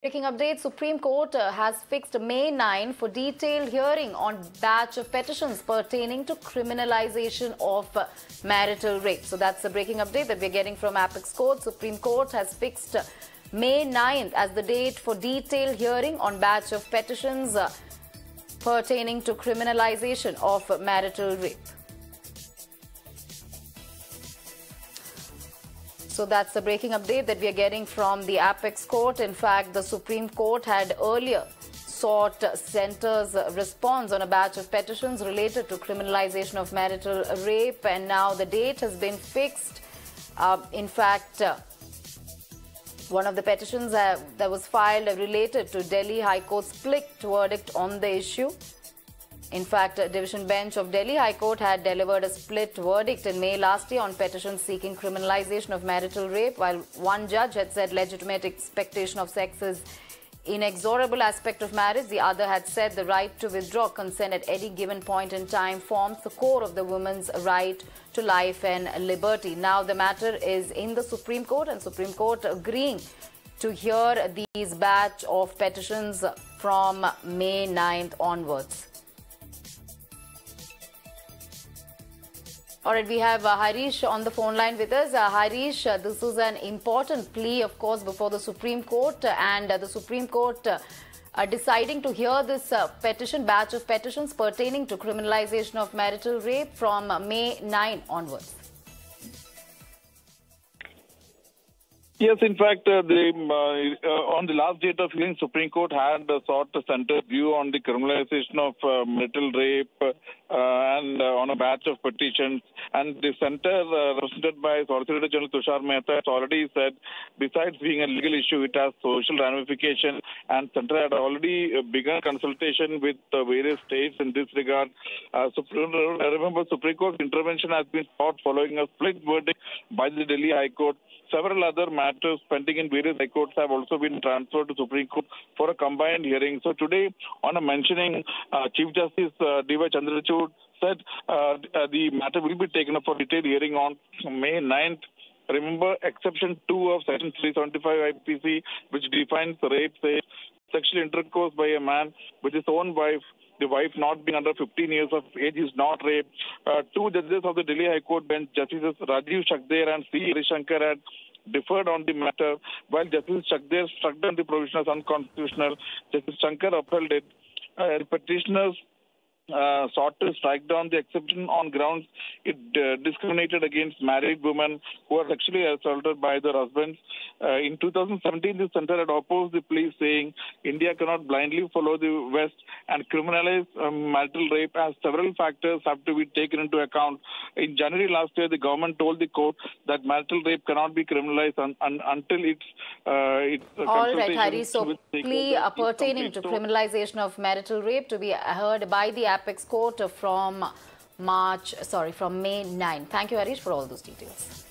Breaking update, Supreme Court has fixed May 9 for detailed hearing on batch of petitions pertaining to criminalization of marital rape. So that's the breaking update that we're getting from Apex Court. Supreme Court has fixed May 9th as the date for detailed hearing on batch of petitions pertaining to criminalization of marital rape. So that's the breaking update that we are getting from the Apex Court. In fact, the Supreme Court had earlier sought centre's response on a batch of petitions related to criminalization of marital rape, and now the date has been fixed. In fact, one of the petitions that was filed related to Delhi High Court's split verdict on the issue. In fact, a division bench of Delhi High Court had delivered a split verdict in May last year on petitions seeking criminalization of marital rape, while one judge had said legitimate expectation of sex is inexorable aspect of marriage. The other had said the right to withdraw consent at any given point in time forms the core of the woman's right to life and liberty. Now the matter is in the Supreme Court, and Supreme Court agreeing to hear these batch of petitions from May 9th onwards. All right, we have Harish on the phone line with us. Harish, this is an important plea, of course, before the Supreme Court, and the Supreme Court deciding to hear this batch of petitions pertaining to criminalization of marital rape from May 9 onwards. Yes, in fact, on the last date of hearing, Supreme Court had sought a centre view on the criminalization of marital rape and on a batch of petitions. And the centre, represented by Solicitor General Tushar Mehta, has already said, besides being a legal issue, it has social ramification. And centre had already begun consultation with various states in this regard. Remember, Supreme Court's intervention has been sought following a split verdict by the Delhi High Court. Several other matters pending in various high courts have also been transferred to Supreme Court for a combined hearing. So today, on a mentioning, Chief Justice D.Y. Chandrachud said the matter will be taken up for detailed hearing on May 9th. Remember, Exception 2 of Section 375 IPC, which defines rape, says sexual intercourse by a man with his own wife, the wife not being under 15 years of age, is not rape. Two judges of the Delhi High Court bench, Justices Rajiv Shakder and C. Harishankar, had differed on the matter, while Justice Shakder struck down the provision as unconstitutional. Justice Shankar upheld it. The petitioners sought to strike down the exception on grounds it discriminated against married women who are sexually assaulted by their husbands. In 2017, the centre had opposed the plea, saying India cannot blindly follow the West and criminalize marital rape, as several factors have to be taken into account. In January last year, the government told the court that marital rape cannot be criminalized until it's all right, Hari. So plea pertaining to criminalization of marital rape to be heard by the Apex Court from May 9. Thank you, Harish, for all those details.